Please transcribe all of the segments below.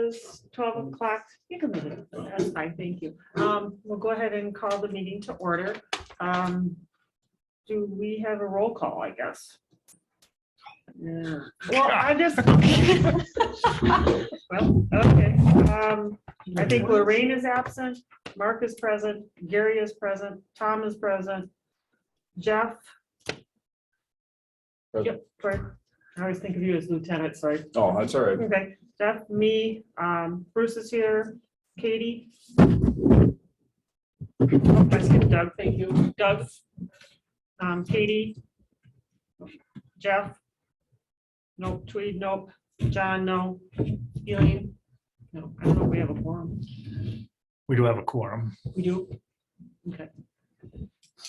is 12 o'clock. You can leave it. That's fine, thank you. We'll go ahead and call the meeting to order. Do we have a roll call, I guess? Yeah. Well, I just. Well, okay. I think Lorraine is absent, Mark is present, Gary is present, Tom is present, Jeff. Yep, sorry. I always think of you as lieutenant, sorry. Oh, that's all right. Okay, Jeff, me, Bruce is here, Katie. Oh, I skipped Doug, thank you. Doug, Katie, Jeff. Nope, Tweed, nope. John, no. Elaine, no. I don't know if we have a quorum. We do have a quorum. We do? Okay.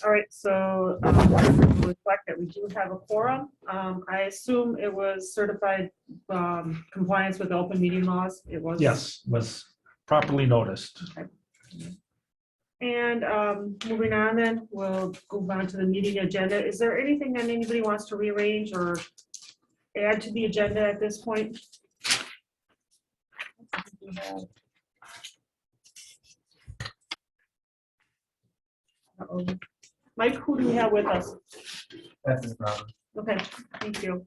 All right, so reflect that we do have a quorum. I assume it was certified compliance with open meeting laws. It was? Yes, was properly noticed. Okay. And moving on then, we'll move on to the meeting agenda. Is there anything that anybody wants to rearrange or add to the agenda at this point? Mike, who do we have with us? Okay, thank you.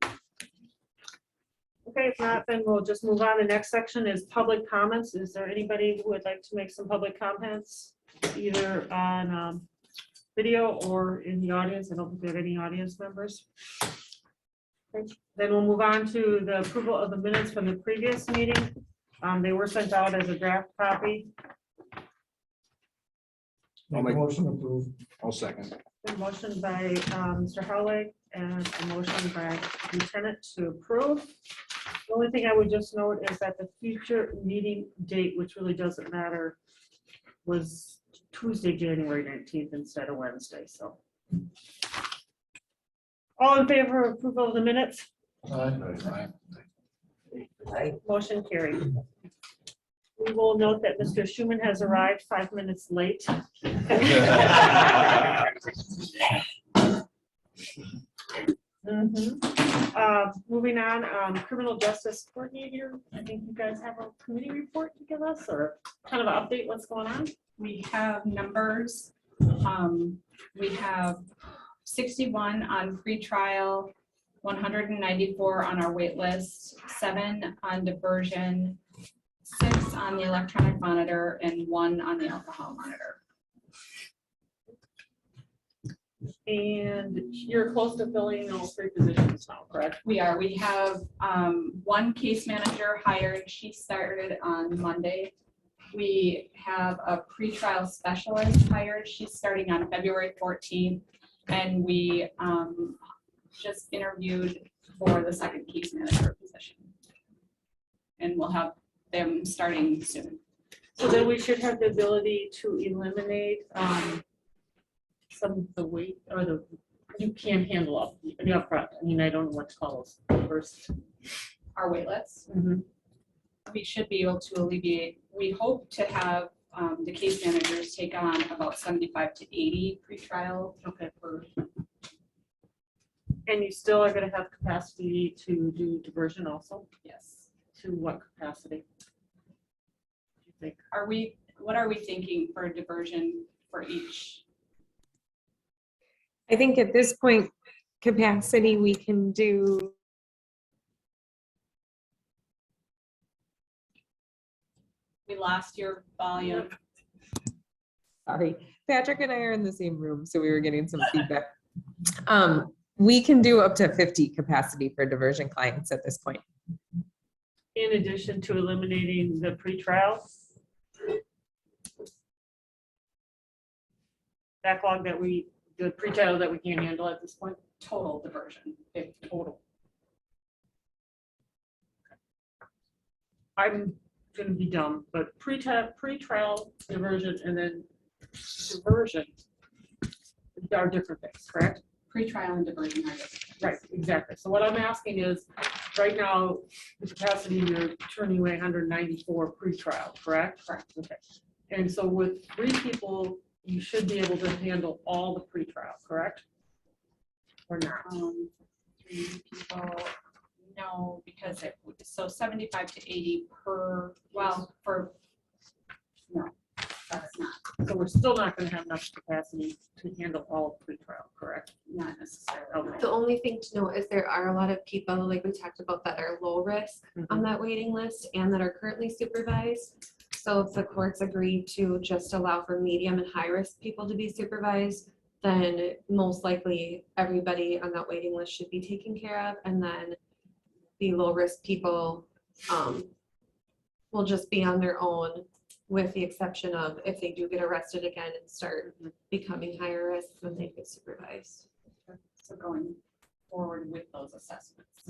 Okay, if not, then we'll just move on. The next section is public comments. Is there anybody who would like to make some public comments, either on video or in the audience? I don't think we have any audience members. Okay. Then we'll move on to the approval of the minutes from the previous meeting. They were sent out as a draft copy. I'll make motion approved. I'll second. A motion by Mr. Howley and a motion by Lieutenant to approve. The only thing I would just note is that the future meeting date, which really doesn't matter, was Tuesday, January 19th instead of Wednesday. So, all in favor of approval of the minutes? Aye. Motion carried. We will note that Mr. Schuman has arrived 5 minutes late. Moving on, criminal justice coordinator. I think you guys have a committee report to give us, or kind of an update what's going on. We have numbers. We have 61 on pretrial, 194 on our wait list, 7 on diversion, 6 on the electronic monitor, and 1 on the alcohol monitor. And you're close to filling all 3 positions now, correct? We are. We have 1 case manager hired. She started on Monday. We have a pretrial specialist hired. She's starting on February 14th. And we just interviewed for the 2nd case manager position. And we'll have them starting soon. So then we should have the ability to eliminate some of the weight or the you can't handle up front. I mean, I don't know what to call those first. Our wait list. Mm-hmm. We should be able to alleviate. We hope to have the case managers take on about 75 to 80 pretrial. Okay. And you still are going to have capacity to do diversion also? Yes. To what capacity? Do you think? What are we thinking for diversion for each? I think at this point, capacity we can do. We lost your volume. Sorry, Patrick and I are in the same room, so we were getting some feedback. We can do up to 50 capacity for diversion clients at this point. In addition to eliminating the pretrial backlog the pretrial that we can't handle at this point? Total diversion. Total. I'm going to be dumb, but pretrial diversion and then diversion are different things, correct? Pretrial and diversion are different. Right, exactly. So what I'm asking is, right now, the capacity you're turning away 194 pretrial, correct? Correct. Okay. And so with 3 people, you should be able to handle all the pretrial, correct? Or not? 3 people. No, because so 75 to 80 per, well, no, that's So we're still not gonna have enough capacity to handle all of pretrial, correct? not necessarily. Okay. The only thing to note is there are a lot of people, like we talked about, that are low risk on that waiting list and that are currently supervised. So if the courts agree to just allow for medium and high risk people to be supervised, then most likely everybody on that waiting list should be taken care of. And then the low risk people will just be on their own, with the exception of if they do get arrested again and start becoming higher risk, then they get supervised. So going forward with those assessments.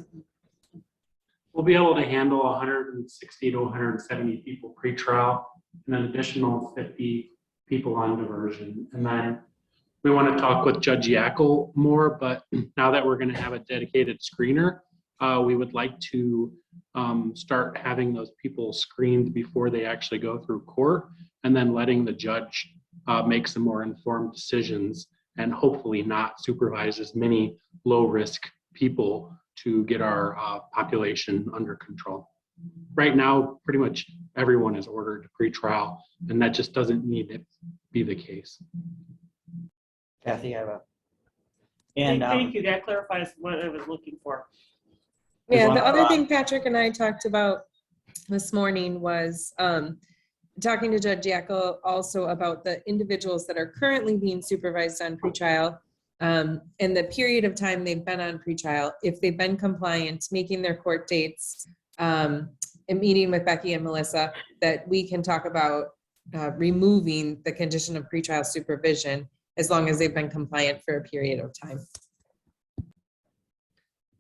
We'll be able to handle 160 to 170 people pre-trial and an additional 50 people on diversion. And then we want to talk with Judge Yackel more, but now that we're going to have a dedicated screener, we would like to start having those people screened before they actually go through court, and then letting the judge make some more informed decisions and hopefully not supervise as many low-risk people to get our population under control. Right now, pretty much everyone is ordered to pre-trial, and that just doesn't need to be the case. Kathy, I have a. And Thank you, that clarifies what I was looking for. Yeah, the other thing Patrick and I talked about this morning was talking to Judge Yackel also about the individuals that are currently being supervised on pretrial, and the period of time they've been on pretrial, if they've been compliant, making their court dates, and meeting with Becky and Melissa, that we can talk about removing the condition of pretrial supervision as long as they've been compliant for a period of time.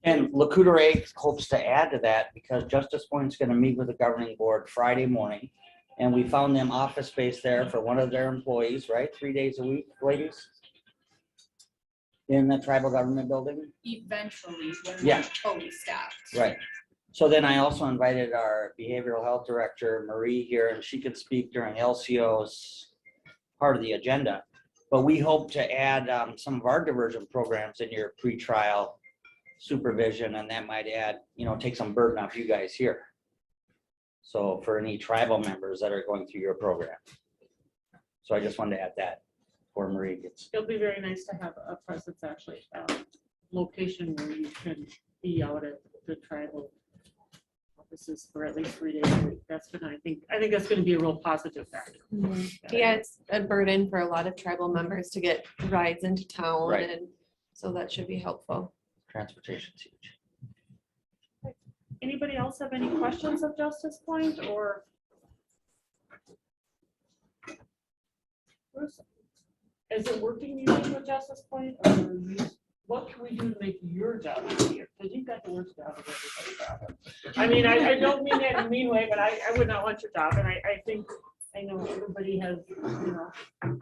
And Lacoudere hopes to add to that because Justice Point's going to meet with the governing board Friday morning. And we found them office space there for one of their employees, right? 3 days a week, ladies? In the tribal government building? Eventually, when Yeah. we're fully staffed. Right. So then I also invited our behavioral health director, Marie, here, and she could speak during LCO's part of the agenda. But we hope to add some of our diversion programs in your pretrial supervision, and that might add, take some burden off you guys here. So for any tribal members that are going through your program. So I just wanted to add that before Marie gets. It'll be very nice to have a presence, actually, location where you can be out at the tribal offices for at least 3 days a week. That's gonna, I think that's gonna be a real positive factor. Yeah, it's a burden for a lot of tribal members to get rides into town, Right. and so that should be helpful. Transportation's huge. Anybody else have any questions of Justice Point or? Bruce, is it working usually with Justice Point, or what can we do to make your job easier? Because you've got the worst job of everybody's job. I mean, I don't mean that in a mean way, but I would not want your job, and I know everybody has,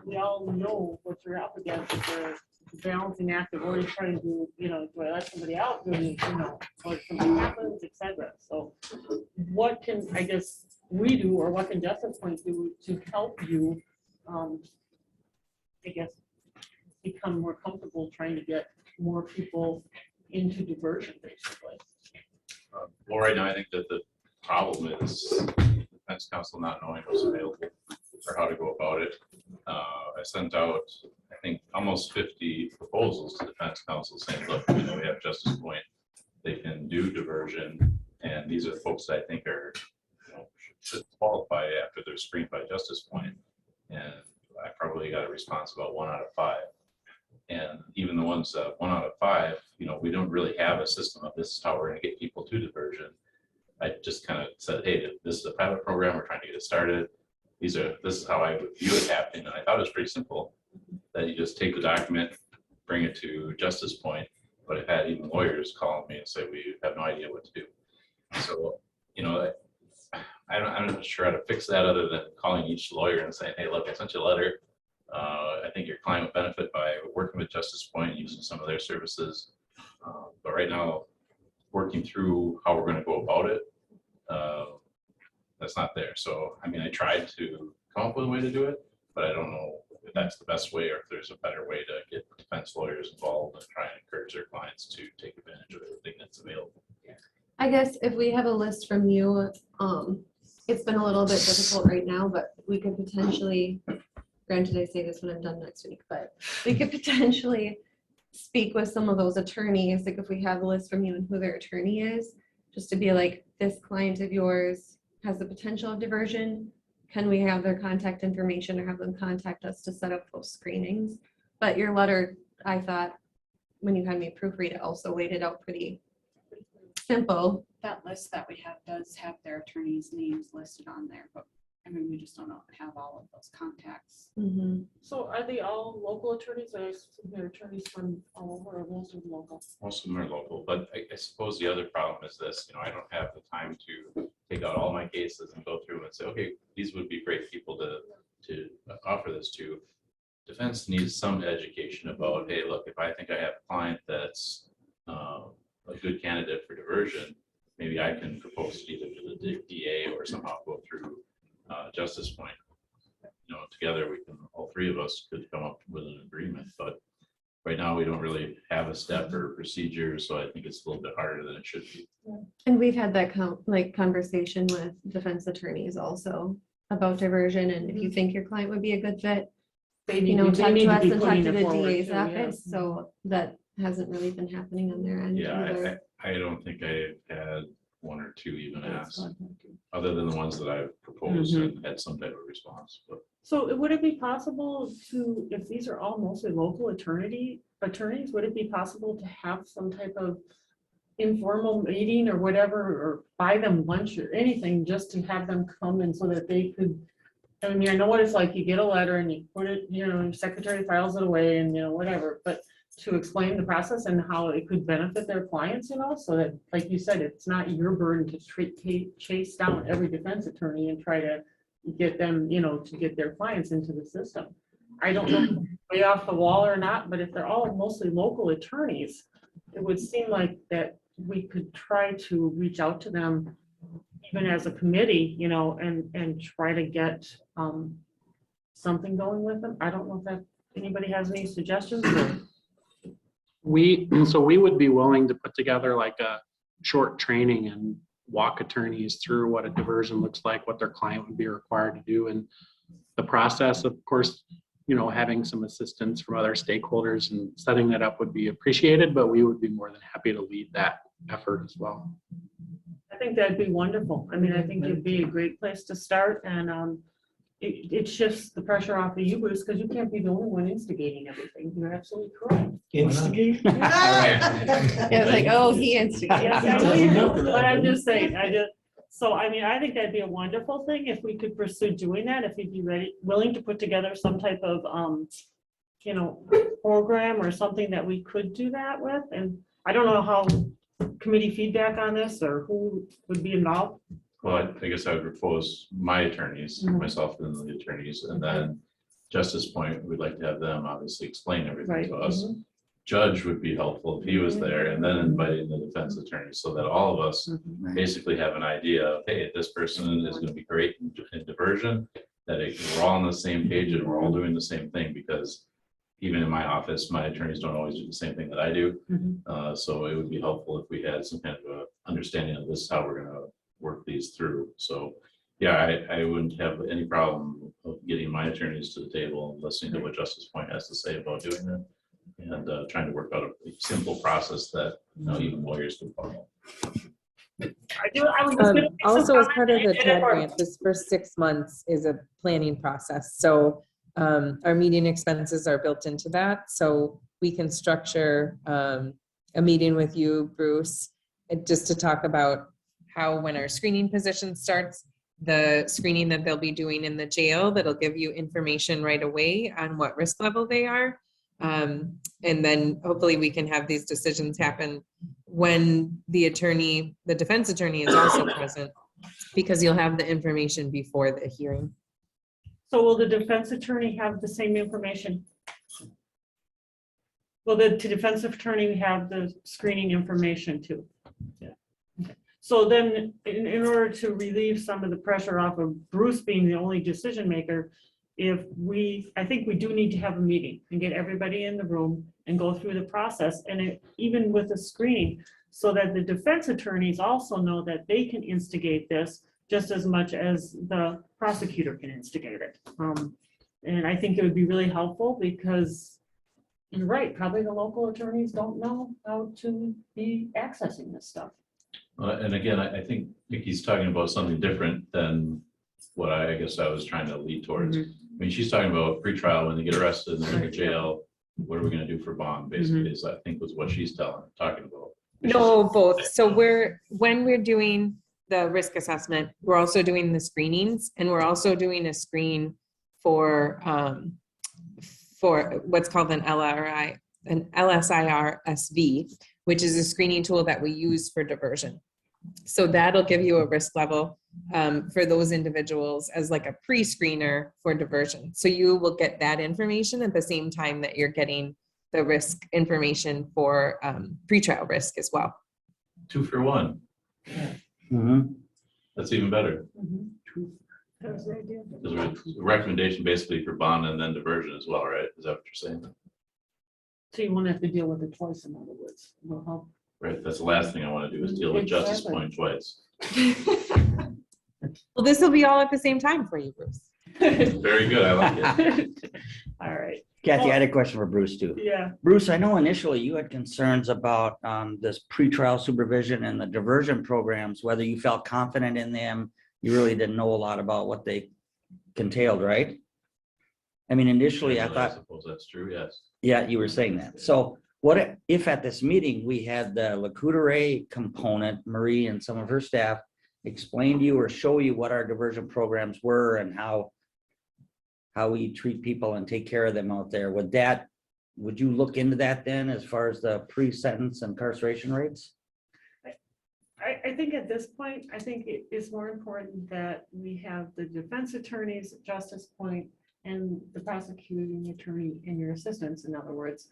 we all know what you're up against. It's a balancing act of always trying to, do I let somebody out, or something happens, etc. So what can, I guess, we do, or what can Justice Point do to help you, I guess, become more comfortable trying to get more people into diversion, basically? Well, right now, I think that the problem is defense counsel not knowing what's available or how to go about it. I sent out, I think, almost 50 proposals to defense counsel saying, look, we have Justice Point, they can do diversion, and these are the folks that I think are, should qualify after they're screened by Justice Point. And I probably got a response about 1 out of 5. And even the ones 1 out of 5, we don't really have a system of this is how we're going to get people to diversion. I just kind of said, hey, this is a pilot program. We're trying to get it started. This is how I would view it happening. And I thought it was pretty simple that you just take the document, bring it to Justice Point. But I've had even lawyers calling me and say, we have no idea what to do. So, I'm not sure how to fix that other than calling each lawyer and saying, hey, look, I sent you a letter. I think your client would benefit by working with Justice Point and using some of their services. But right now, working through how we're going to go about it, that's not there. So, I tried to come up with a way to do it, but I don't know if that's the best way or if there's a better way to get defense lawyers involved and try and encourage their clients to take advantage of everything that's available. I guess if we have a list from you, it's been a little bit difficult right now, but we could potentially, granted I say this when I'm done next week, but we could potentially speak with some of those attorneys, like if we have a list from you and who their attorney is, just to be like, this client of yours has the potential of diversion. Can we have their contact information or have them contact us to set up those screenings? But your letter, I thought, when you had me proofread it, also laid it out pretty simple. That list that we have does have their attorneys' names listed on there, but I mean, we just don't have all of those contacts. Mhm. So are they all local attorneys or is there attorneys from all over or most of them local? Most of them are local, but I suppose the other problem is this, I don't have the time to take out all my cases and go through and say, okay, these would be great people to offer this to. Defense needs some education about, hey, look, if I think I have a client that's a good candidate for diversion, maybe I can propose it either to the DA or somehow go through Justice Point. Together we can, all three of us could come up with an agreement, but right now we don't really have a step or procedure, so I think it's a little bit harder than it should be. And we've had that conversation with defense attorneys also about diversion, and if you think your client would be a good fit, They you know, they talk need to us be and talk putting to it the forward DA's too, yeah. office, so that hasn't really been happening on their end Yeah, either. I don't think I've had one or two even That's asked, fine. other than the ones that I've proposed and had some type of response, but. So would it be possible to, if these are all mostly local attorneys, would it be possible to have some type of informal meeting or whatever, or buy them lunch or anything, just to have them come and so that they could, I mean, I know what it's like, you get a letter and you put it, your secretary files it away and, whatever, but to explain the process and how it could benefit their clients, so that, like you said, it's not your burden to chase down every defense attorney and try to get them, to get their clients into the system. I don't know if it's way off the wall or not, but if they're all mostly local attorneys, it would seem like that we could try to reach out to them even as a committee, and try to get something going with them. I don't know if anybody has any suggestions. So we would be willing to put together like a short training and walk attorneys through what a diversion looks like, what their client would be required to do, and the process. Of course, having some assistance from other stakeholders and setting that up would be appreciated, but we would be more than happy to lead that effort as well. I think that'd be wonderful. I mean, I think it'd be a great place to start, and it shifts the pressure off of you, Bruce, because you can't be the only one instigating everything. You're absolutely correct. Instigate? Yeah, it's like, oh, he instigated. Yes, I know you do, but I'm just saying, so I mean, I think that'd be a wonderful thing if we could pursue doing that, if you'd be willing to put together some type of, program or something that we could do that with. And I don't know how committee feedback on this or who would be involved. Well, I guess I would propose my attorneys, Mhm. myself and the attorneys, and then Justice Point, we'd like to have them obviously explain everything to us. Mhm. Judge would be helpful if he was there, and then inviting the defense attorney so that all of us Mhm. basically have an idea of, hey, this person is gonna be great in diversion, that we're all on the same page and we're all doing the same thing, because even in my office, my attorneys don't always do the same thing that I do. Mhm. So it would be helpful if we had some kind of a understanding of this, how we're gonna work these through. So, yeah, I wouldn't have any problem of getting my attorneys to the table and listening to what Justice Point has to say about doing that. And trying to work out a simple process that, even lawyers can follow. I was just gonna make some Also, as part of comment. the TAD grant, this first 6 months is a planning process. So our meeting expenses are built into that. So we can structure a meeting with you, Bruce, just to talk about how, when our screening position starts, the screening that they'll be doing in the jail, that'll give you information right away on what risk level they are. And then hopefully we can have these decisions happen when the defense attorney is also present, because you'll have the information before the hearing. So will the defense attorney have the same information? Will the defense attorney have the screening information too? Yeah. Okay. So then, in order to relieve some of the pressure off of Bruce being the only decision maker, I think we do need to have a meeting and get everybody in the room and go through the process. And even with the screening, so that the defense attorneys also know that they can instigate this just as much as the prosecutor can instigate it. And I think it would be really helpful because you're right, probably the local attorneys don't know how to be accessing this stuff. And again, I think Nikki's talking about something different than what I guess I was trying to lead towards. I mean, she's talking about pretrial when they get arrested and they're in Right. jail. What are we gonna do for bond, basically, is I think was what she's talking about. No, both. So when we're doing the risk assessment, we're also doing the screenings, and we're also doing a screen for what's called an LSIR SV, which is a screening tool that we use for diversion. So that'll give you a risk level for those individuals as like a pre-screener for diversion. So you will get that information at the same time that you're getting the risk information for pretrial risk as well. 2 for 1. Mhm. That's even better. That was the idea. There's a recommendation basically for bond and then diversion as well, right? Is that what you're saying? So you won't have to deal with it twice, in other words. Will help. Right, that's the last thing I want to do is deal with justice Exactly. point twice. Well, this will be all at the same time for you, Bruce. Very good, I like it. All right, Kathy, I had a question for Bruce too. yeah. Bruce, I know initially you had concerns about this pretrial supervision and the diversion programs, whether you felt confident in them. You really didn't know a lot about what they contailed, right? I mean, initially I Actually, thought, suppose that's true, yes. yeah, you were saying that. So what if at this meeting, we had the Lacutere component, Marie and some of her staff explain to you or show you what our diversion programs were and how we treat people and take care of them out there? Would you look into that then as far as the pre-sentence incarceration rates? I think at this point, I think it is more important that we have the defense attorneys, justice point, and the prosecuting attorney and your assistants, in other words,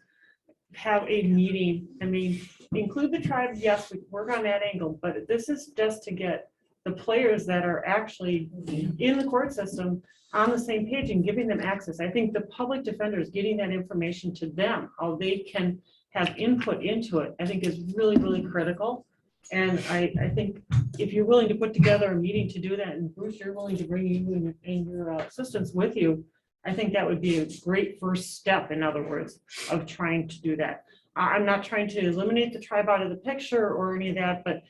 have a meeting. I mean, include the tribe, yes, we work on that angle, but this is just to get the players that are actually in the court system on the same page and giving them access. I think the public defenders getting that information to them, how they can have input into it, I think is really, really critical. And I think if you're willing to put together a meeting to do that, and Bruce, you're willing to bring you and your assistants with you, I think that would be a great first step, in other words, of trying to do that. I'm not trying to eliminate the tribe out of the picture or any of that, but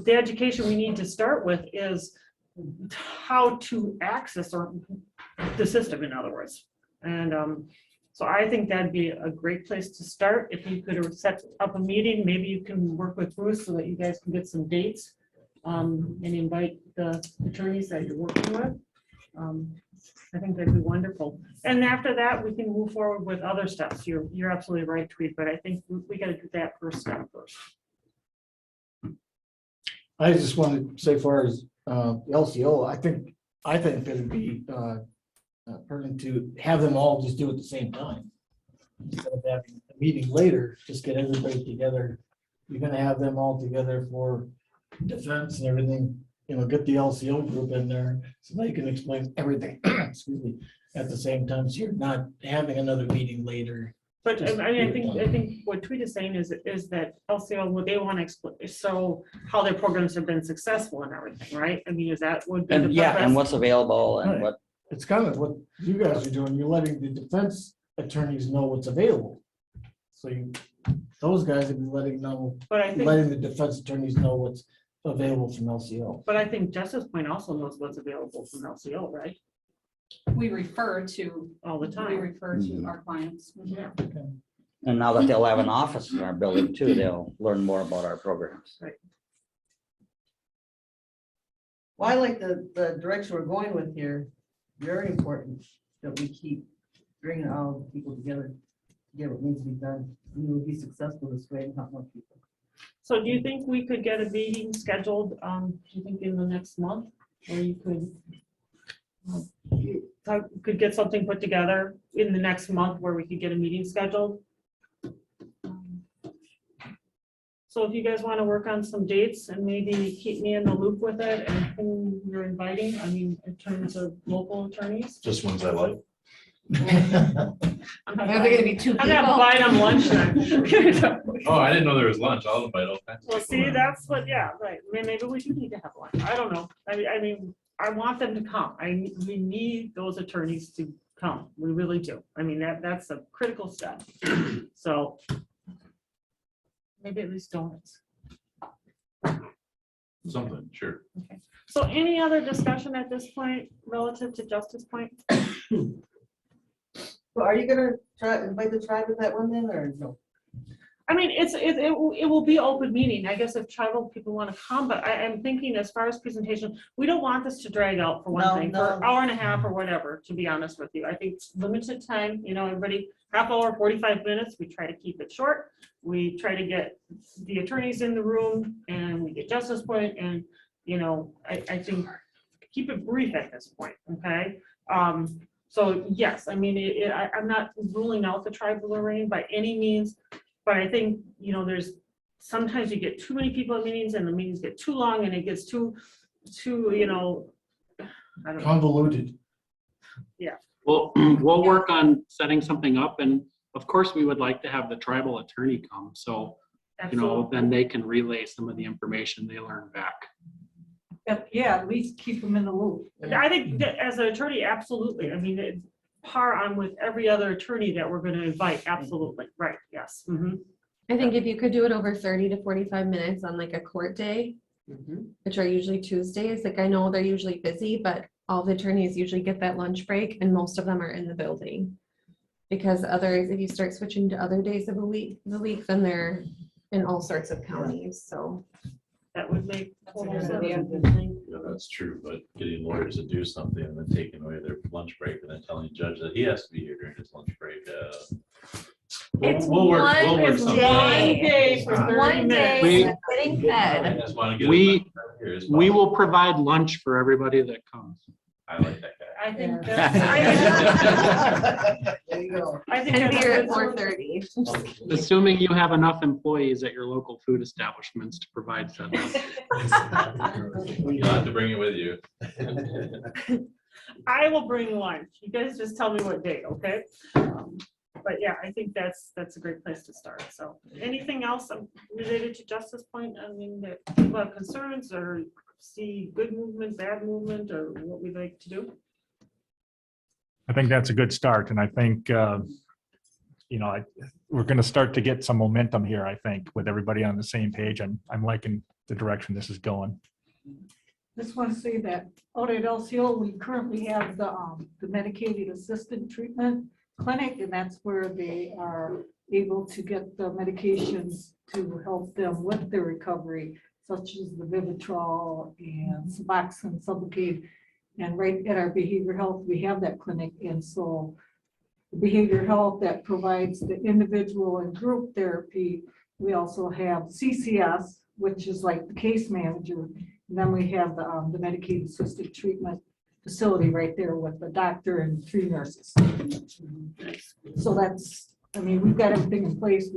the education we need to start with is how to access the system, in other words. And so I think that'd be a great place to start. If you could set up a meeting, maybe you can work with Bruce so that you guys can get some dates and invite the attorneys that you're working with. I think that'd be wonderful. And after that, we can move forward with other steps. You're absolutely right, Tweed, but I think we got to do that first step first. I just want to say, as far as LCO, I think it'd be pertinent to have them all just do it at the same time. Instead of having a meeting later, just get everybody together. You're gonna have them all together for defense and everything, get the LCO group in there so they can explain everything, excuse me, at the same time. So you're not having another meeting later. But I mean, I think what Tweet is saying is that LCO, what they want to explain, so how their programs have been successful and everything, right? I mean, is that would be the And yeah, and purpose? what's available and what, It's kind of what you guys are doing. You're letting the defense attorneys know what's available. So those guys would be letting the defense attorneys know what's available from LCO. But I think Justice Point also knows what's available from LCO, right? We refer to, All the we time. refer to our clients. Yeah. and now that they'll have an office in our building too, they'll learn more about our programs. Well, I like the direction we're going with here. Very important that we keep bringing all the people together to get what needs to be done. We will be successful this way and help more people. So do you think we could get a meeting scheduled, do you think in the next month? Or you could get something put together in the next month where we could get a meeting scheduled? So if you guys want to work on some dates and maybe keep me in the loop with it and who you're inviting, I mean, in terms of local attorneys. Just ones I like. I'm not Are there gonna be two I'm gonna people? buy them lunch then. Oh, I didn't know there was lunch. I'll invite all kinds of Well, people. see, then. that's what, yeah, right. Maybe we do need to have lunch. I don't know. I mean, I want them to come. We need those attorneys to come. We really do. I mean, that's a critical step. So maybe at least donuts. Something, sure. So any other discussion at this point relative to Justice Point? So are you gonna invite the tribe at that one then, or no? I mean, it will be open meeting, I guess, if tribal people want to come, but I'm thinking as far as presentation, we don't want this to drag out for one No, thing, for no. an hour and a half or whatever, to be honest with you. I think it's limited time, everybody, half hour, 45 minutes, we try to keep it short. We try to get the attorneys in the room and we get Justice Point and, I think keep it brief at this point, okay? So yes, I mean, I'm not ruling out the tribal Lorraine by any means. But I think, there's, sometimes you get too many people at meetings and the meetings get too long and it gets too, I don't know. Convoluted. Well, we'll work on setting something up, and of course, we would like to have the tribal attorney come, so, Absolutely. then they can relay some of the information they learn back. Yeah, at least keep them in the loop. I think that as an attorney, absolutely. I mean, it's par on with every other attorney that we're gonna invite, absolutely, right, yes. Mhm. I think if you could do it over 30 to 45 minutes on like a court day, which are usually Tuesdays, like I know they're usually busy, but all the attorneys usually get that lunch break and most of them are in the building. Because others, if you start switching to other days of the week, then they're in all sorts of counties, so. That would make total That's a sense. good idea. Yeah, that's true, but getting lawyers to do something and then taking away their lunch break and then telling the judge that he has to be here during his lunch break. It's We'll work It's something one out. day for 30 One minutes. day, We- getting I fed. just want to get. We- as much out here as We will possible. provide lunch for everybody that comes. I like that guy. I think Yeah. that's, There you go. I think And that's beer a at good solution. 4:30. Assuming you have enough employees at your local food establishments to provide said lunch. You'll have to bring it with you. I will bring lunch. You guys just tell me what day, okay? But yeah, I think that's a great place to start. So anything else related to Justice Point? I mean, that people have concerns or see good movement, bad movement, or what we'd like to do? I think that's a good start, and I think, we're going to start to get some momentum here, I think, with everybody on the same page, and I'm liking the direction this is going. Just want to say that out at LCO, we currently have the medicated assisted treatment clinic, and that's where they are able to get the medications to help them with their recovery, such as the Vivitrol and Suboxone, Sublocade. And right at our behavioral health, we have that clinic. And so the behavioral health that provides the individual and group therapy, we also have CCS, which is like the case manager. And then we have the medicated assisted treatment facility right there with the doctor and 3 nurses. So that's, I mean, we've got everything in place.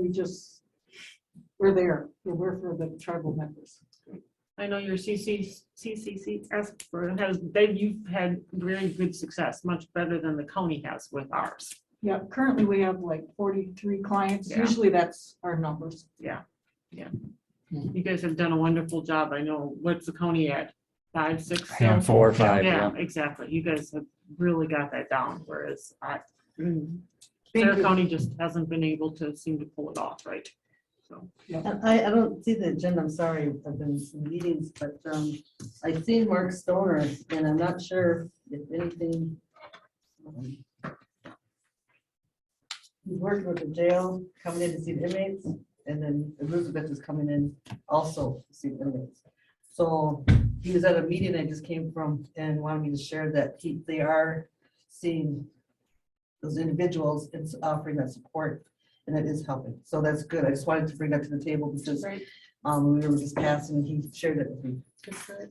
We're there. We're for the tribal members. I know your CCCS you've had very good success, much better than the county has with ours. Yeah, currently we have like 43 clients. Yeah. Usually that's our numbers. You guys have done a wonderful job. I know, what's the county at? 5, 6? still? Handful. 4 or 5, Yeah, yeah. exactly. You guys have really got that down, whereas Thank Sarah you. County just hasn't been able to seem to pull it off, right? So, And I don't see the agenda, I'm sorry, I've been in some meetings, but I've seen Mark Stoner, and I'm not sure if anything. He's working with the jail, coming in to see the inmates, and then Elizabeth is coming in also to see the inmates. So he was at a meeting I just came from and wanted me to share that they are seeing those individuals and offering that support. And it is helping. So that's good. I just wanted to bring that to the table because right. we were just passing, he shared it with me. Good, good.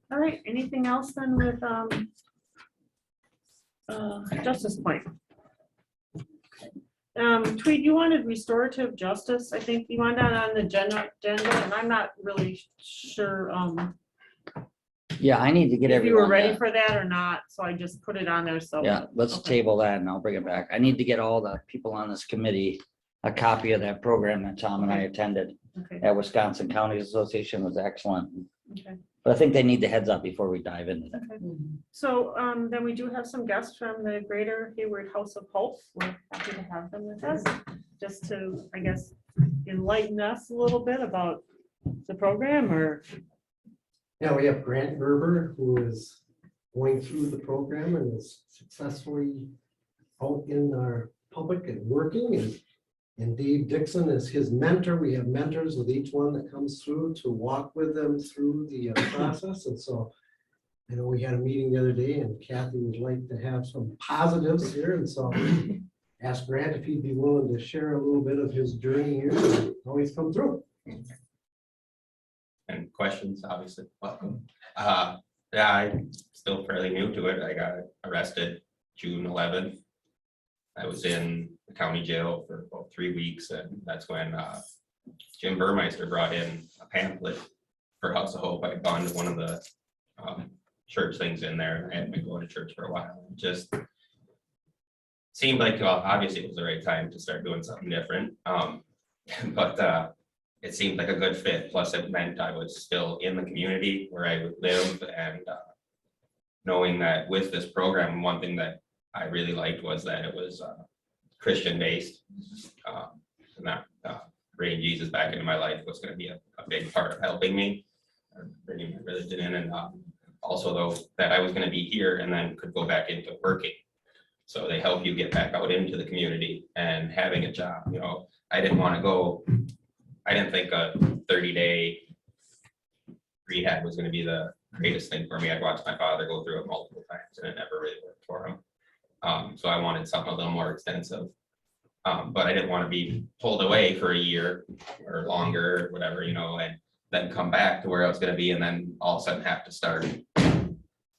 All right, anything else then with Justice Point? Tweed, you wanted restorative justice. I think you wanted that on the agenda, and I'm not really sure Yeah, I need to get if you were everyone. ready to- for that or not, so I just put it on there, so. Yeah, let's Okay. table that and I'll bring it back. I need to get all the people on this committee a copy of that program that Tom and I attended Okay, at Wisconsin County Association. Was excellent. okay. But I think they need the heads up before we dive into that. So then we do have some guests from the Greater Hayward House of Hope. We're happy to have them with us, just to, I guess, enlighten us a little bit about the program or. Yeah, we have Grant Gerber, who is going through the program and is successfully out in our public and working. And Dave Dixon is his mentor. We have mentors with each one that comes through to walk with them through the process. And so I know we had a meeting the other day and Kathy would like to have some positives here. And so asked Grant if he'd be willing to share a little bit of his journey here and how he's come through. And questions, obviously, welcome. Yeah, I'm still fairly new to it. I got arrested June 11th. I was in the county jail for about 3 weeks, and that's when Jim Burmeister brought in a pamphlet for House of Hope. I had gone to one of the church things in there. I had been going to church for a while. It just seemed like, well, obviously it was the right time to start doing something different. But it seemed like a good fit. Plus it meant I was still in the community where I would live, and knowing that with this program, one thing that I really liked was that it was Christian based, and that bringing Jesus back into my life was going to be a big part of helping me, bringing my religion in, and also though that I was going to be here and then could go back into working. So they help you get back out into the community and having a job. You know, I didn't want to go. I didn't think a 30-day rehab was going to be the greatest thing for me. I'd watched my father go through it multiple times and it never really worked for him. So I wanted something a little more extensive. But I didn't want to be pulled away for a year or longer, or whatever, you know, and then come back to where I was going to be and then all of a sudden have to start.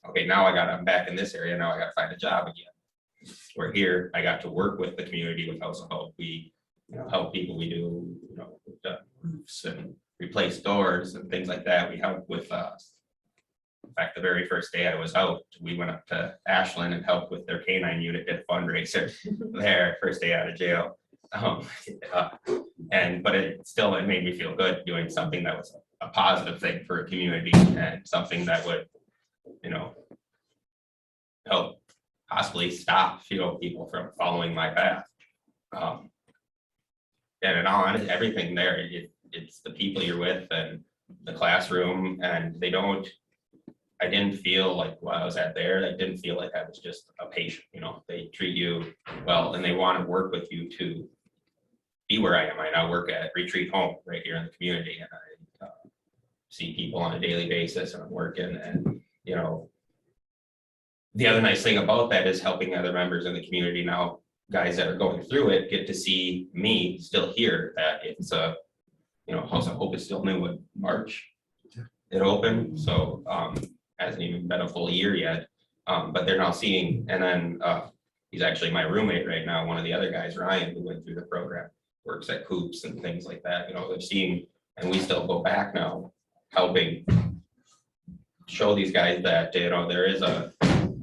Okay, now I'm back in this area. Now I got to find a job again. We're here. I got to work with the community with House of Hope. We help people. We do, roofs and replace doors and things like that. We help with, in fact, the very first day I was out, we went up to Ashland and helped with their canine unit, did a fundraiser there, first day out of jail. But it made me feel good doing something that was a positive thing for a community and something that would, help possibly stop, people from following my path. And in all honesty, everything there, it's the people you're with and the classroom, and I didn't feel like while I was there, I didn't feel like I was just a patient, they treat you well and they want to work with you to be where I am. I now work at Retreat Home right here in the community, and I see people on a daily basis, and I'm working, and the other nice thing about that is helping other members in the community now, guys that are going through it get to see me still here, that it's House of Hope is still new in March. It opened, so hasn't even been a full year yet, but they're now seeing, and then he's actually my roommate right now, one of the other guys, Ryan, who went through the program, works at Coops and things like that, they're seeing, and we still go back now, helping show these guys that, there is a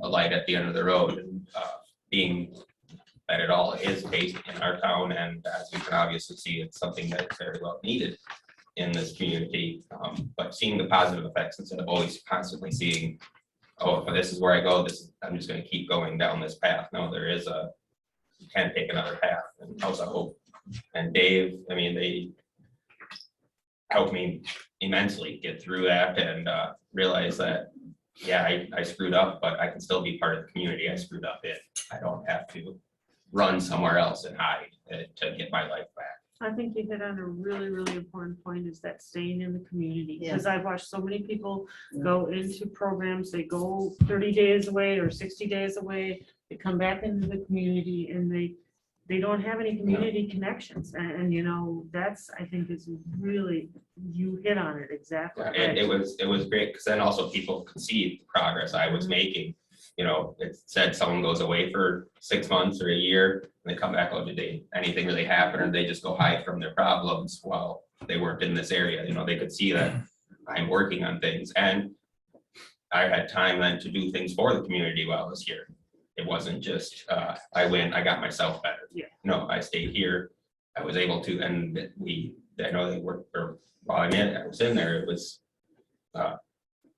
light at the end of the road, and being that it all is based in our town, and as you can obviously see, it's something that's very well needed in this community, but seeing the positive effects instead of always constantly seeing, oh, this is where I go, I'm just going to keep going down this path. No, you can take another path, and House of Hope and Dave, they helped me immensely get through that and realize that, yeah, I screwed up, but I can still be part of the community I screwed up in. I don't have to run somewhere else and hide to get my life back. I think you hit on a really, really important point, is that staying in the community. Because I've watched so many people go into programs, they go 30 days away or 60 days away, they come back into the community and they don't have any community connections. And that's, I think, is really, you hit on it exactly. Yeah, it was great, because then also people could see the progress I was making. It said someone goes away for 6 months or a year, and they come back, oh, did anything really happen, or they just go hide from their problems while they weren't in this area. They could see that I'm working on things. And I had time then to do things for the community while I was here. It wasn't just, I went, I got myself better. Yeah. No, I stayed here. I was able to, and I know they worked for, while I was in there, it was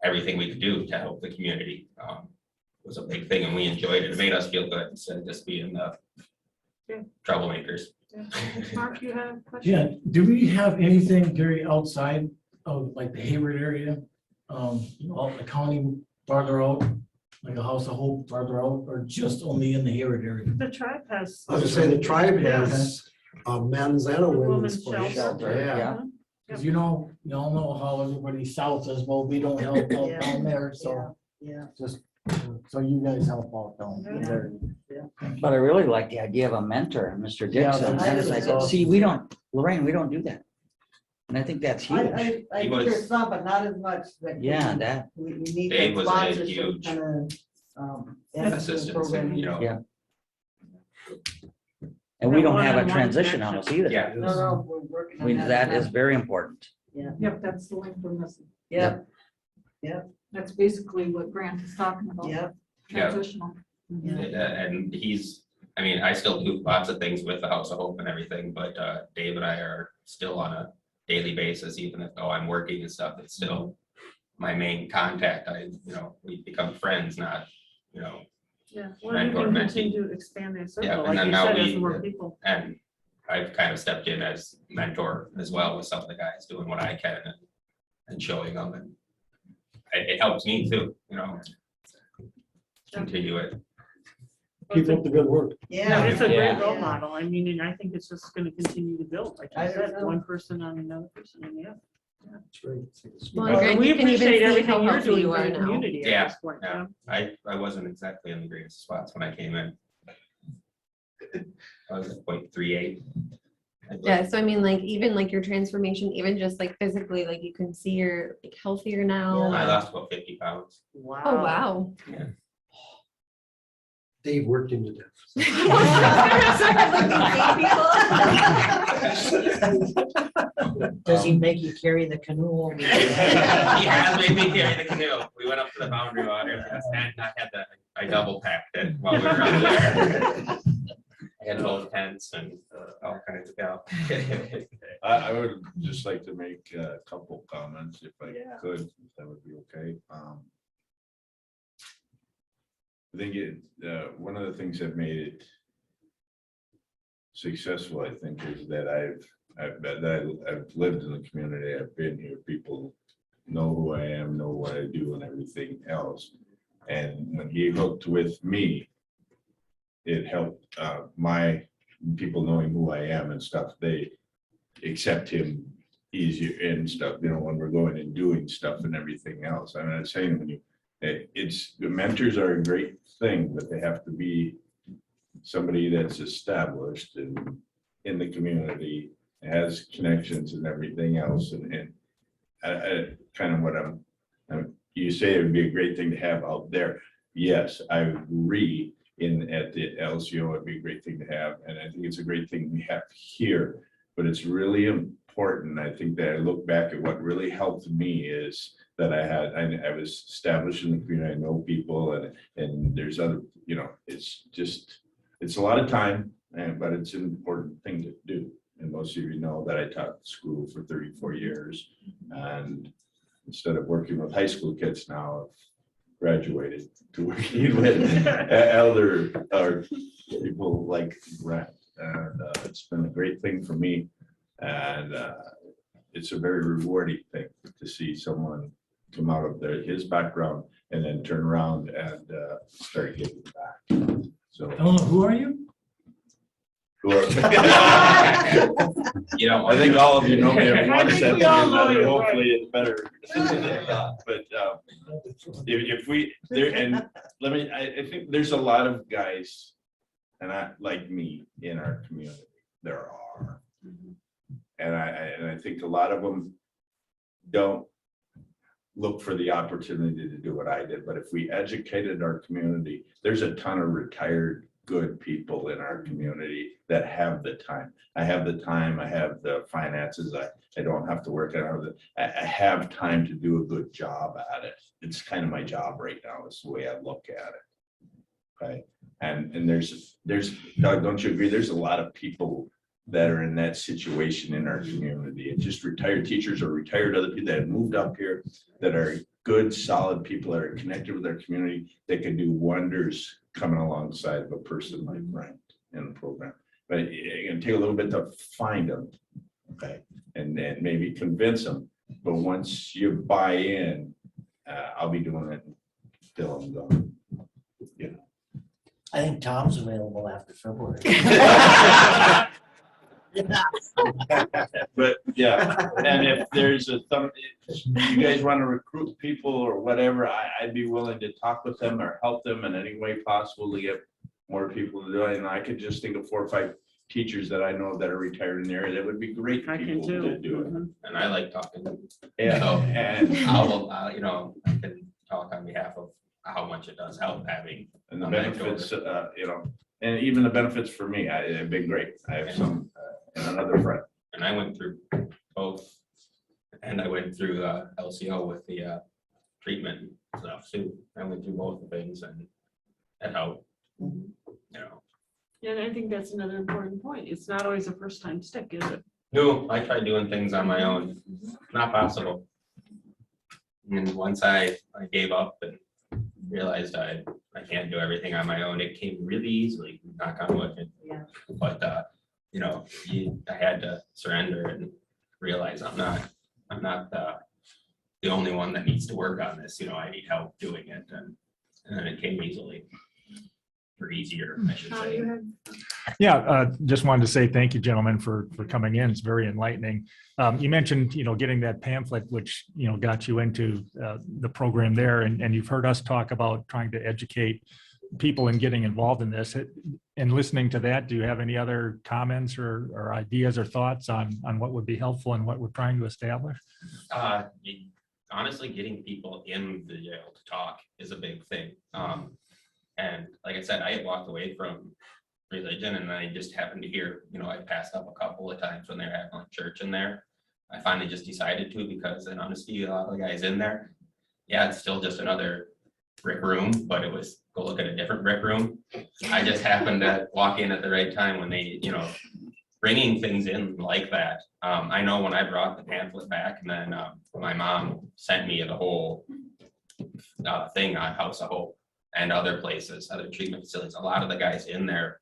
everything we could do to help the community. Was a big thing, and we enjoyed it. It made us feel good instead of just being the Yeah. troublemakers. Mark, you have a question? Yeah, do we have anything, Gary, outside of like the Hayward area? Out the county farther out, like a House of Hope farther out, or just only in the Hayward area? The tribe has. I was gonna say the tribe has a men's and a women's Women's place. shelter, yeah. Cause you know, y'all know how everybody south says, well, we don't help out Yeah. down there, so Yeah. just, so you guys help out down Yeah. there. But I really like the idea of a mentor, Mr. Yeah, Dixon. I And it's do like, too. see, we don't, Lorraine, we don't do that. And I think that's huge. I He think there's was- some, but not as much. That Yeah, that, We need Dave that was a sponsorship huge kind of. Assistance, and, you know, yeah. And we don't have a One-on-one transition connection. house either. Yeah. No, we're working on that. That is very important. Yep, that's the link we're missing. Yep, That's basically what Grant is talking about. yep. Yeah. Transitional. And he's, I mean, I still do lots of things with the House of Hope and everything, but Dave and I are still on a daily basis, even if, I'm working and stuff, it's still my main contact. We become friends, not, Yeah, well, you mentor, can mentee. continue to expand that Yeah, circle, and like then you now said, as we- more people. and I've kind of stepped in as mentor as well with some of the guys, doing what I can and showing them, and it helps me too, continue it. Keep up the good work. No, Yeah. it's a great Yeah. role model. I mean, and I think it's just gonna continue to build, like I you do said, too. one person on another person, and yeah. That's right. Well, And Grant, we you can even appreciate see everything how you're healthy doing you for are the now. community at Yeah, this point. yeah. I wasn't exactly in the greatest spots when I came in. I was at 0.38. Yeah, so I mean, like, even like your transformation, even just like physically, like you can see you're like healthier now. I lost about 50 pounds. Wow. Oh, wow. Dave worked into that. Does he make you carry the canoe over? He has made me carry the canoe. We went up to the boundary water, and I double packed it while we were out there. I had both tents and all kinds of help. I would just like to make a couple comments if I Yeah. could, if that would be okay. I think one of the things that made it successful, I think, is that I've lived in the community, I've been here, people know who I am, know what I do and everything else. And when he hooked with me, it helped my people knowing who I am and stuff. They accept him easier and stuff, when we're going and doing stuff and everything else. I'm not saying when the mentors are a great thing, but they have to be somebody that's established and in the community, has connections and everything else. And I kind of what you say it would be a great thing to have out there. Yes, I agree. At the LCO, it'd be a great thing to have, and I think it's a great thing we have here. But it's really important. I think that I look back at what really helped me is that I was established in the community. I know people, and there's other, it's a lot of time, but it's an important thing to do. And most of you know that I taught school for 34 years, and instead of working with high school kids now, I've graduated to working with elder or people like Brent, and it's been a great thing for me, and it's a very rewarding thing to see someone come out of his background and then turn around and start giving back. So, I don't know, who are you? I think all of you know me in I one think sense we or all know another. you, right. Hopefully it's better. But if we there, and I think there's a lot of guys and like me in our community. There are. And I think a lot of them don't look for the opportunity to do what I did. But if we educated our community, there's a ton of retired good people in our community that have the time. I have the time, I have the finances, I don't have to work, I have time to do a good job at it. It's kind of my job right now, is the way I look at it. Okay, and there's, Doug, don't you agree? There's a lot of people that are in that situation in our community, and just retired teachers or retired other people that have moved up here that are good, solid people that are connected with their community that can do wonders coming alongside of a person like Frank in the program. But it can take a little bit to find them, okay, and then maybe convince them. But once you buy in, I'll be doing it till I'm done. You know. I think Tom's available after February. But yeah, and if there's if you guys want to recruit people or whatever, I'd be willing to talk with them or help them in any way possible to get more people to do it. And I could just think of 4 or 5 teachers that I know that are retired in the area. That would be great I can people too. to do it. And I like talking. Yeah, So and you know, I can talk on behalf of how much it does help having. the benefits, you know, and even the benefits for me, it'd been great. I have some, and another friend. And I went through both, and I went through LCO with the treatment stuff too. I went through both the things, and it helped. You know, And I think that's another important point. It's not always a first time stick, is it? no, I tried doing things on my own. Not possible. And once I gave up and realized I can't do everything on my own, it came really easily, knock on wood. Yeah. But you know, I had to surrender and realize I'm not the only one that needs to work on this. You know, I need help doing it, and then it came easily, or easier, I should say. Yeah, just wanted to say thank you, gentlemen, for coming in. It's very enlightening. You mentioned, getting that pamphlet, which, got you into the program there, and you've heard us talk about trying to educate people in getting involved in this. And listening to that, do you have any other comments or ideas or thoughts on what would be helpful and what we're trying to establish? Honestly, getting people in the jail to talk is a big thing. And like I said, I had walked away from religion, and I just happened to hear, I passed up a couple of times when they were having like church in there. I finally just decided to, because in honesty, a lot of the guys in there, yeah, it's still just another brick room, but it was go look at a different brick room. I just happened to walk in at the right time when they, bringing things in like that. I know when I brought the pamphlet back, and then my mom sent me the whole thing on House of Hope and other places, other treatment facilities. A lot of the guys in there,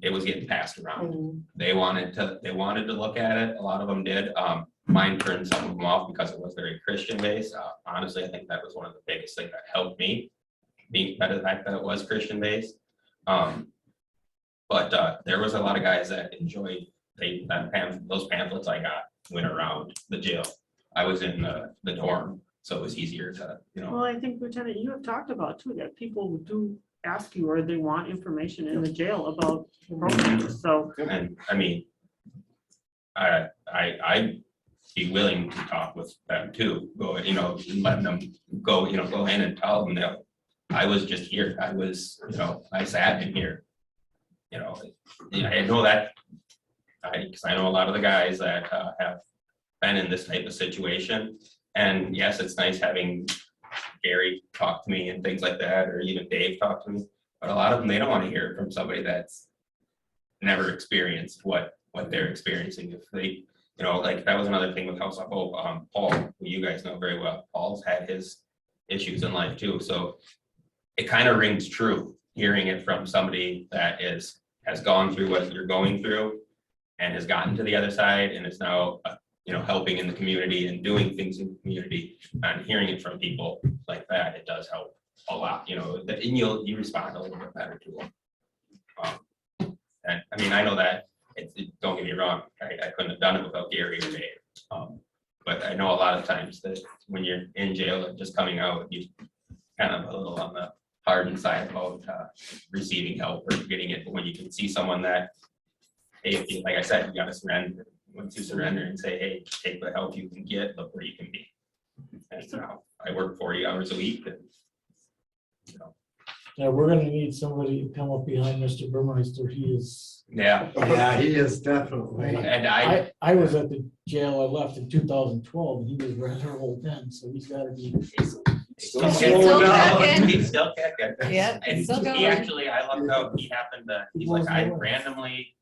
it was getting passed around. They wanted to look at it. A lot of them did. Mine turned some of them off because it was very Christian based. Honestly, I think that was one of the biggest things that helped me, being better the fact that it was Christian based. But there was a lot of guys that enjoyed those pamphlets I got went around the jail. I was in the dorm, so it was easier to, Well, I think, Lieutenant, you have talked about too, that people do ask you, or they want information in the jail about programs, so. And I mean, I'd be willing to talk with them too, go, letting them go, go in and tell them that I was just here. I was, I sat in here. I know that, because I know a lot of the guys that have been in this type of situation. And yes, it's nice having Gary talk to me and things like that, or even Dave talk to me. But a lot of them, they don't want to hear it from somebody that's never experienced what they're experiencing. If they, like that was another thing with House of Hope. Paul, who you guys know very well, Paul's had his issues in life too. So it kind of rings true hearing it from somebody that has gone through what you're going through and has gotten to the other side and is now helping in the community and doing things in the community, and hearing it from people like that, it does help a lot, and you respond a little bit better to them. And I mean, I know that don't get me wrong, I couldn't have done it without Gary or Dave. But I know a lot of times that when you're in jail and just coming out, you kind of a little on the hardened side about receiving help or getting it. But when you can see someone that, hey, like I said, you got to surrender. Once you surrender and say, hey, take the help you can get, look where you can be. And I work 40 hours a week, and Yeah, we're gonna need somebody to come up behind Mr. Burmeister. He is. Yeah, Yeah, he is definitely. and I was at the jail. I left in 2012 and he was rather old then, so he's gotta be. Still still kicking. He's still kicking. Yeah, And still he going. actually, I lucked out, he happened to, he's like, I randomly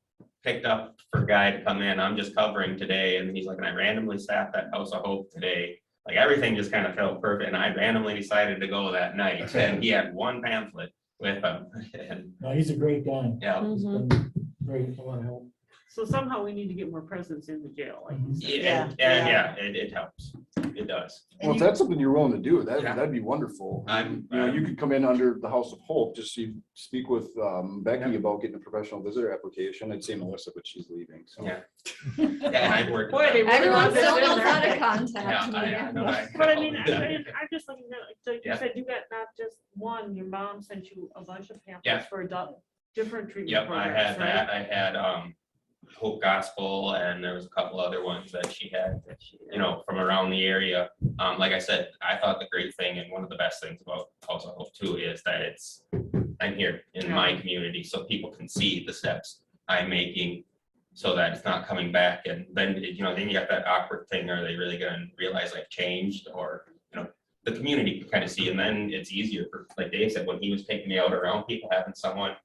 picked up for a guy to come in, I'm just covering today, and he's like, and I randomly staffed that House of Hope today. Like, everything just kind of felt perfect, and I randomly decided to go that night, and he had one pamphlet with him, and, No, he's a great guy. yeah. He's been great, a lot of help. So somehow we need to get more presence in the jail, like you said. Yeah, it helps, it does. Well, if that's something you're willing to do, Yeah. that'd be wonderful. I'm, You know, you could come in under the House of Hope, just speak with Becky about getting a professional visitor application. I'd say Melissa, but she's leaving, so. yeah. Yeah, I've worked. Boy, they really Everyone want this still in knows there. how to Yeah, contact I know. me. But I mean, I'm just looking at, so you Yeah. said you got not just one, your mom sent you a bunch of Yeah. pamphlets for adult, different treatment Yep, I programs, had right? that, I had Hope Gospel, and there was a couple other ones that she had, you know, from around the area. Like I said, I thought the great thing and one of the best things about House of Hope too is that I'm here in my community, so people can see the steps I'm making, so that it's not coming back, and then, you know, then you got that awkward thing, are they really gonna realize I've changed, or, you know, the community can kind of see, and then it's easier for, like Dave said, when he was taking me out around people, having someone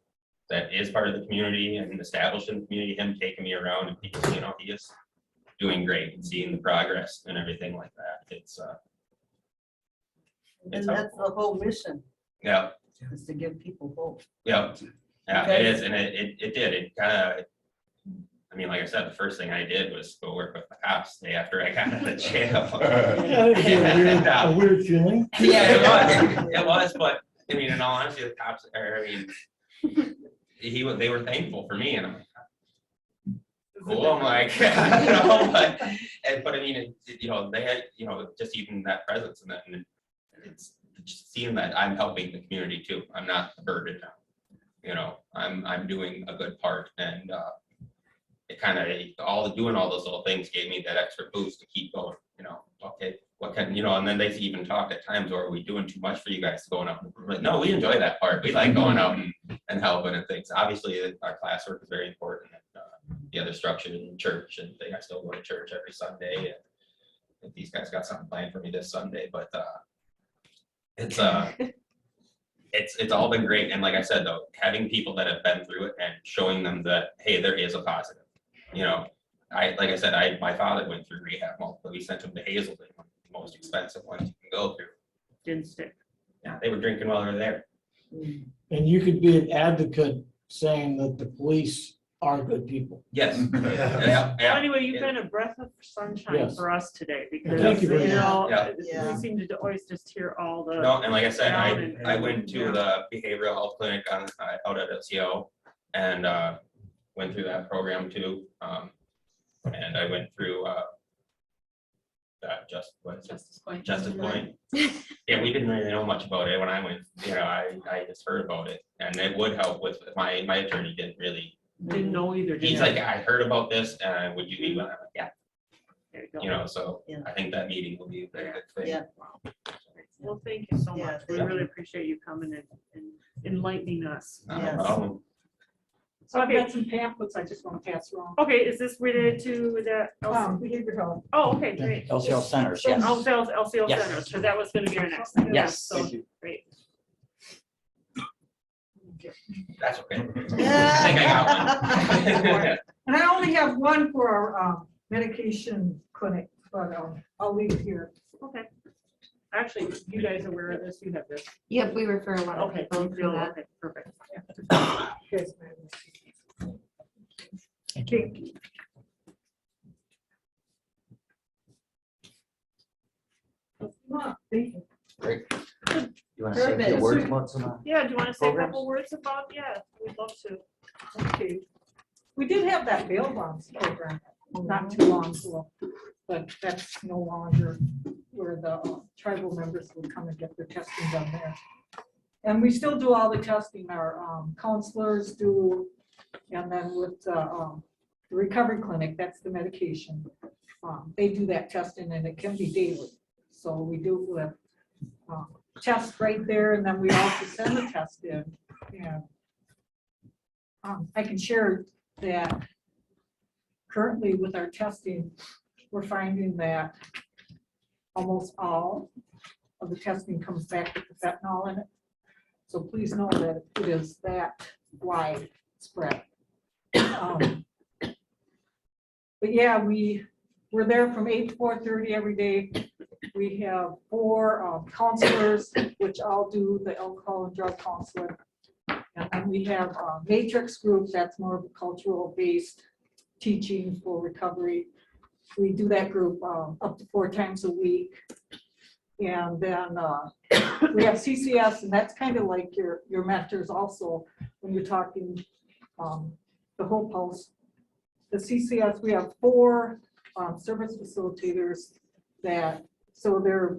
that is part of the community and established in the community, him taking me around and people, you know, he is doing great and seeing the progress and everything like that. It's And that's the whole mission, yeah, is to give people hope. yeah, yeah, Okay. it is, and it did, it kind of, I mean, like I said, the first thing I did was go work with the cops the day after I got out of jail. Yeah, it'd be a weird feeling. Yeah, it was, but I mean, in all honesty, the cops, they were thankful for me, and I'm like, cool, I'm like, you know, but I mean, you know, they had, you know, just even that presence and that, and it's just seeing that I'm helping the community too. I'm not a burden now. You know, I'm doing a good part, and it kind of doing all those little things gave me that extra boost to keep going. You know, okay, what can, you know, and then they even talked at times, or are we doing too much for you guys going up? Like, no, we enjoy that part. We like going out and helping and things. Obviously, our classwork is very important. And, the other structure in church and thing. I still go to church every Sunday. And I think these guys got something planned for me this Sunday, but it's all been great. And like I said, though, having people that have been through it and showing them that, hey, there is a positive. You know, like I said, my father went through rehab multiple. We sent him to Hazelden, one of the most expensive ones you can go through. Didn't stick. Yeah, they were drinking while they were there. And you could be an advocate saying that the police are good people. Yes. Yeah. Well, anyway, you've been a breath of sunshine Yes. for us today, because, Thank you very you know, Yeah. we seem to always just hear all the. No, and like I said, down and- I went to the behavioral health clinic out at LCO and went through that program too. And I went through Justice Point. Justice Point. Yeah, we didn't really know much about it when I went, you know, I just heard about it, and it would help with, my attorney didn't really, Didn't know either. he's did like, I heard about this, and would you be, willing? I'm like, yeah, There you go. you know, so Yeah. I think that meeting will be a very good thing. Yeah. Well, thank you so Yeah, much. We thank really appreciate you coming and enlightening us. No Yes. problem. So I've Okay. got some pamphlets I just want to pass around. Okay, is this related to the? Behavioral health. Oh, okay, great. LCL centers, yes. LCL Yes. centers, because that was gonna be our next thing. Yes. So, Thank you. great. That's okay. I think Yeah. I got one. And I only have one for our medication clinic, but I'll leave it here. Okay. Actually, you guys are aware of this, you have this. Yep, we refer a lot of Okay, people you for feel, that. okay, perfect. Yes, ma'am. Thank you. Thank you. Great. You want to say a few words about some? Yeah, do you want to say a Programs? couple words about, yeah, we'd love to. Okay. We did have that bail bonds program not too long ago, but that's no longer where the tribal members would come and get their testing done there. And we still do all the testing, our counselors do, and then with the recovery clinic, that's the medication. They do that testing and it can be daily. So we do with test right there, and then we also send the test in. And I can share that currently with our testing, we're finding that almost all of the testing comes back with the fentanyl in it. So please know that it is that widespread. But yeah, we're there from 8 to 4:30 every day. We have 4 counselors, which all do the alcohol and drug counseling. And then we have a matrix group that's more of a cultural based teaching for recovery. We do that group up to 4 times a week. And then we have CCS, and that's kind of like your mentors also when you're talking the Hope House. The CCS, we have 4 service facilitators that, so their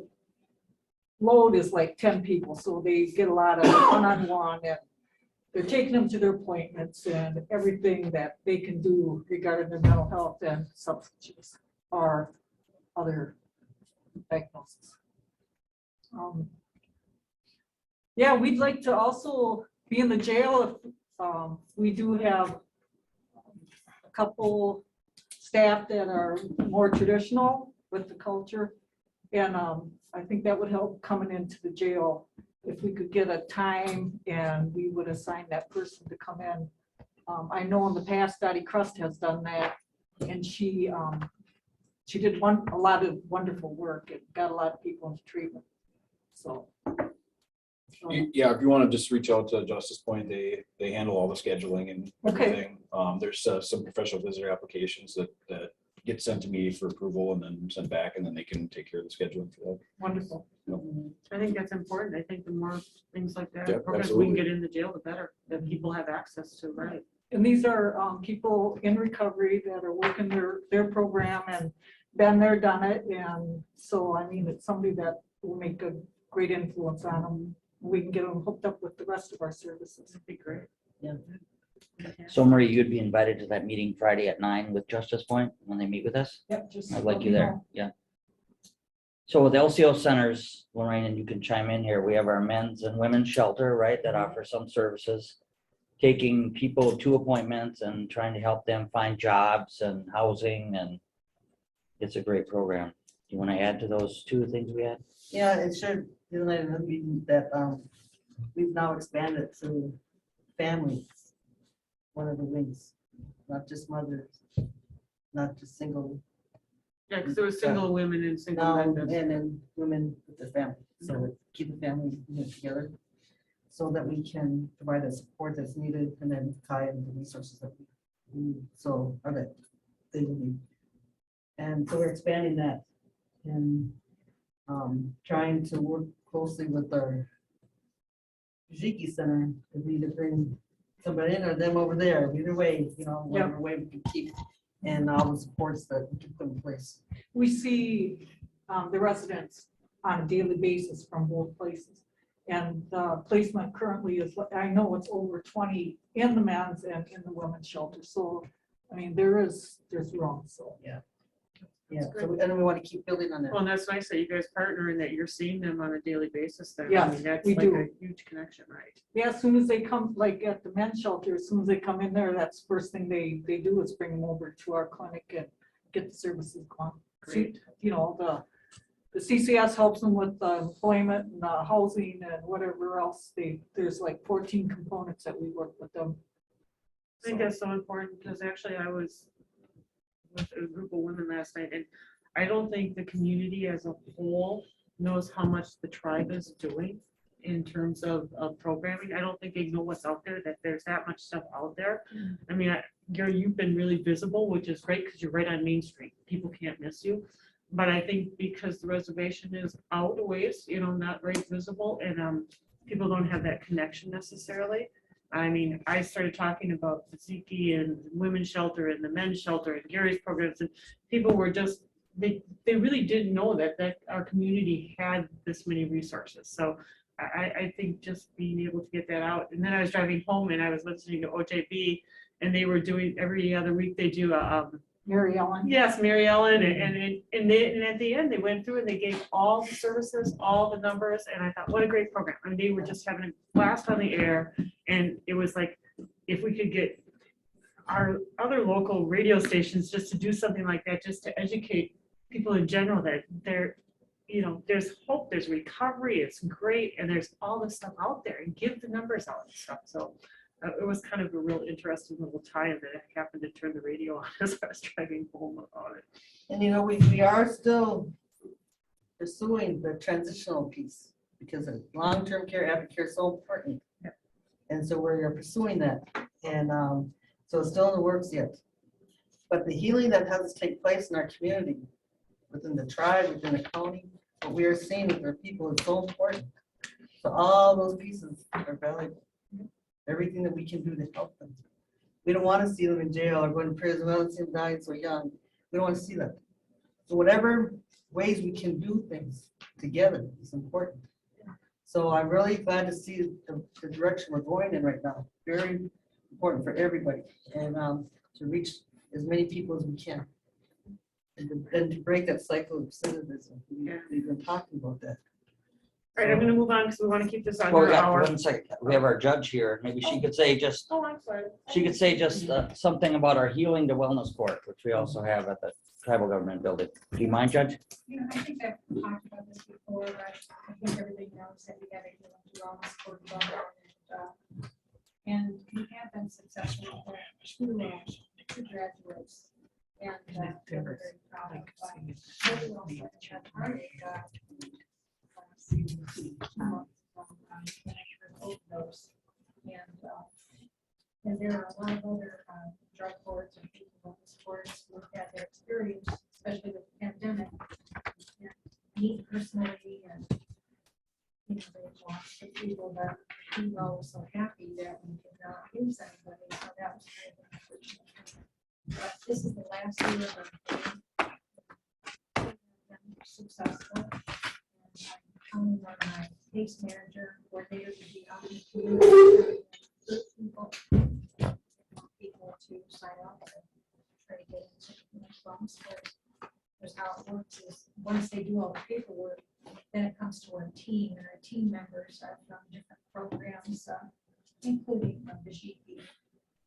load is like 10 people. So they get a lot of one-on-one, and they're taking them to their appointments and everything that they can do regarding their mental health and substance use or other diagnoses. Yeah, we'd like to also be in the jail if we do have a couple staff that are more traditional with the culture. And I think that would help coming into the jail if we could get a time and we would assign that person to come in. I know in the past Dottie Crust has done that, and she did a lot of wonderful work and got a lot of people into treatment. So. Yeah, if you want to just reach out to Justice Point, they handle all the scheduling and everything. There's some professional visitor applications that get sent to me for approval and then sent back, and then they can take care of the scheduling for that. Wonderful. I think that's important. I think the more things like that, Yep, programs we can get in the jail, the better, that people have access to, right? And these are people in recovery that are working their program and been there, done it. And so, I mean, it's somebody that will make a great influence on them. We can get them hooked up with the rest of our services. That'd be great. Yeah. So Marie, you'd be invited to that meeting Friday at 9 with Justice Point when they meet with us? Yep, just I'd let like you me there, know. yeah. So with LCO centers, Lorraine, and you can chime in here, we have our men's and women's shelter, right, that offer some services. Taking people to appointments and trying to help them find jobs and housing, and it's a great program. Do you want to add to those 2 things we had? Yeah, it should, that we've now expanded to families. One of the wings, not just mothers, not just single. Yeah, because there was single women and single No, men. and then women with their family, so keep the family unit together. So that we can provide the support that's needed and then tie in the resources that we need, so, or that they will need. And so we're expanding that and trying to work closely with our Jiki Center to be to bring somebody in or them over there, either way, whatever way we can keep and all the supports that we can put in place. We see the residents on a daily basis from both places. And the placement currently is, I know it's over 20 in the men's and in the women's shelter. So, I mean, there's room, so. Yeah, so, and then we want to keep building on that. Well, and that's nice that you guys partner and that you're seeing them on a daily basis then. Yeah, I mean, that's we like do. a huge connection, right? Yeah, as soon as they come, like at the men's shelter, as soon as they come in there, that's the first thing they do is bring them over to our clinic and get the services going. Great. The CCS helps them with employment and housing and whatever else. There's like 14 components that we work with them. I think that's so important because actually I was with a group of women last night, and I don't think the community as a whole knows how much the tribe is doing in terms of programming. I don't think they know what's out there, that there's that much stuff out there. I mean, Gary, you've been really visible, which is great because you're right on Main Street. People can't miss you. But I think because the reservation is out a ways, not very visible, and people don't have that connection necessarily. I mean, I started talking about the Ziki and women's shelter and the men's shelter and Gary's programs, and people were just, they really didn't know that our community had this many resources. So I think just being able to get that out. And then I was driving home and I was listening to OJB, and they were doing every other week, they do a Mary Ellen. Yes, Mary Ellen, and at the end, they went through and they gave all the services, all the numbers, and I thought, what a great program. And they were just having a blast on the air, and it was like, if we could get our other local radio stations just to do something like that, just to educate people in general that there, you know, there's hope, there's recovery, it's great, and there's all this stuff out there, and give the numbers out and stuff. So it was kind of a real interesting little time that I happened to turn the radio on as I was driving home about it. And you know, we are still pursuing the transitional piece because of long-term care, aftercare is so important. Yeah. And so we're pursuing that. And so it's still in the works yet. But the healing that has to take place in our community, within the tribe, within the county, what we are seeing with our people is so important. So all those pieces are valuable. Everything that we can do to help them. We don't want to see them in jail or going to prison. We don't want to see them dying so young. We don't want to see that. So whatever ways we can do things together is important. So I'm really glad to see the direction we're going in right now. Very important for everybody, and to reach as many people as we can. And to break that cycle of recidivism. We've been talking about that. All right, I'm gonna move on because we want to keep this Well, under we an got hour. 1 second. We have our judge here. Maybe she could say just, Oh, I'm sorry. she could say just something about our Healing to Wellness Court, which we also have at the tribal government building. Do you mind, Judge? You know, I think I've talked about this before, but I think everybody knows that we got a Healing to Wellness Court and we have been successful with two graduates. And we're very proud of that. We also have already got, overdose. And there are a lot of other drug courts and people wellness courts who have had their experience, especially with the pandemic. And me personally, and you know, they've lost the people that we were all so happy that we could not lose anybody. So that was very unfortunate. But this is the last year of our successful. And I'm counting on my case manager, coordinator to be out in the community. People to sign up and try to get into funds. There's how it works is once they do all the paperwork, then it comes to our team, and our team members are from different programs, including from the GP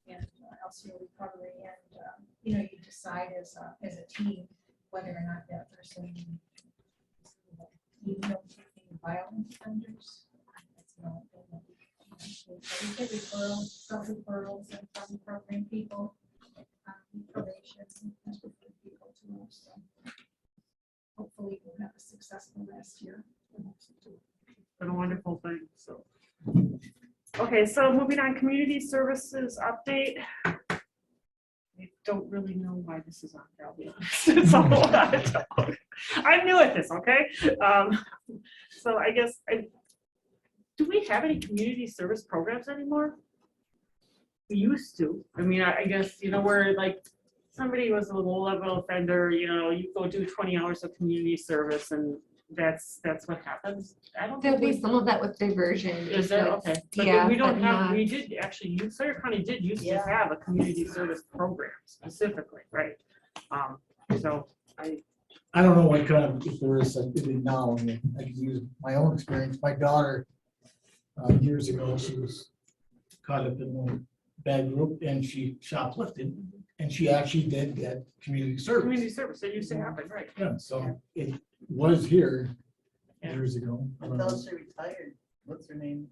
and LCO recovery, and you know, you decide as a team whether or not that person, you know, violent offenders. That's not we get referrals, some referrals, and from program people, probation, and people to us. So hopefully we'll have a successful last year. Been a wonderful thing, so. Okay, so moving on, community services update. I don't really know why this is on there, I'll be honest. So, I'm new at this, okay? So I guess, do we have any community service programs anymore? We used to. I mean, I guess, you know, where like somebody was a low level offender, you know, you go do 20 hours of community service and that's what happens. I don't There'll think be we- some of that with diversion. Is there? because- Okay. But Yeah. we don't but have, not- we did actually use, Sawyer County did used to have a community service program specifically, right? So I don't know what kind of, if there is something now, I mean, I can use my own experience. My daughter, years ago, she was caught up in a bad group and she shoplifted and she actually did get community service. community service, that used to happen, right? Yeah, so it was here years ago. Until she retired. What's her name?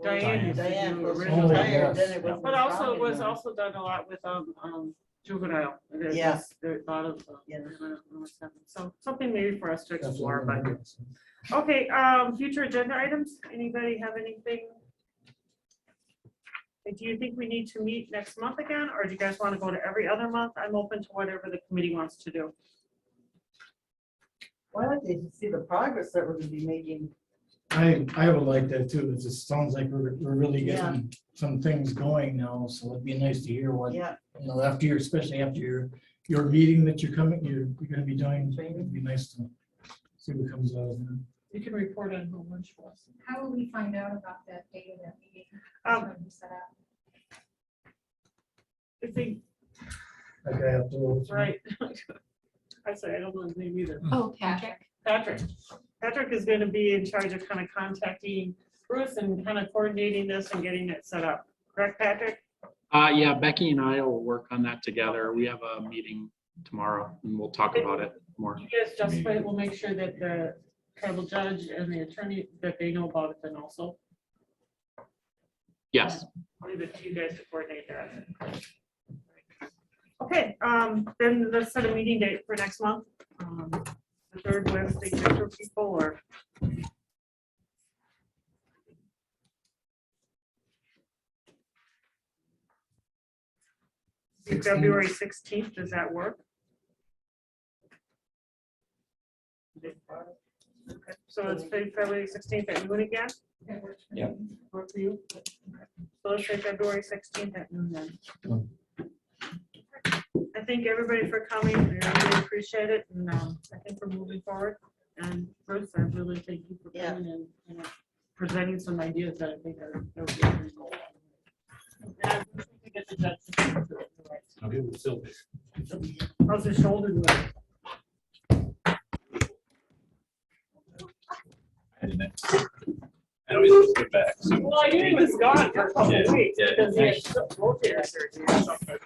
Diane used to Diane do was originally. retired, then it wasn't But also, strong it was anymore. also done a lot with juvenile. There's Yeah. a lot of, Yeah. so something maybe for us to That's explore, what but, okay, future agenda items, anybody have anything? Do you think we need to meet next month again, or do you guys want to go to every other month? I'm open to whatever the committee wants to do. Why don't they see the progress that we're gonna be making? I would like that too. It just sounds like we're really getting some things going now, so it'd be nice to hear what, Yeah. you know, after your, especially after your meeting that you're gonna be doing. It'd be nice to see what comes out of that. You can report on home lunch for us. How will we find out about that date of that meeting? Um, When we set up? I think Like I have to know. That's right. I say, I don't know his name either. Oh, Patrick. Patrick. Patrick is gonna be in charge of kind of contacting Bruce and kind of coordinating this and getting it set up. Correct, Patrick? Yeah, Becky and I will work on that together. We have a meeting tomorrow and we'll talk about it more. You guys justify it, we'll make sure that the tribal judge and the attorney, that they know about it then also. Yes. I'll leave it to you guys to coordinate that. Okay, then let's set a meeting date for next month. The third Wednesday, for people or. February 16th, does that work? Okay, so let's say February 16th at noon again? Yeah. Work for you? So let's say February 16th at noon then. I thank everybody for coming. I really appreciate it. And I think we're moving forward. And Bruce, I really thank you for coming and presenting some ideas that I think are very cool. And I wish we could get the judge to do it. How's his shoulder doing? I know he's supposed to get back. Well, I knew he was gone for a couple of weeks Yeah. because he had rotator surgery or something.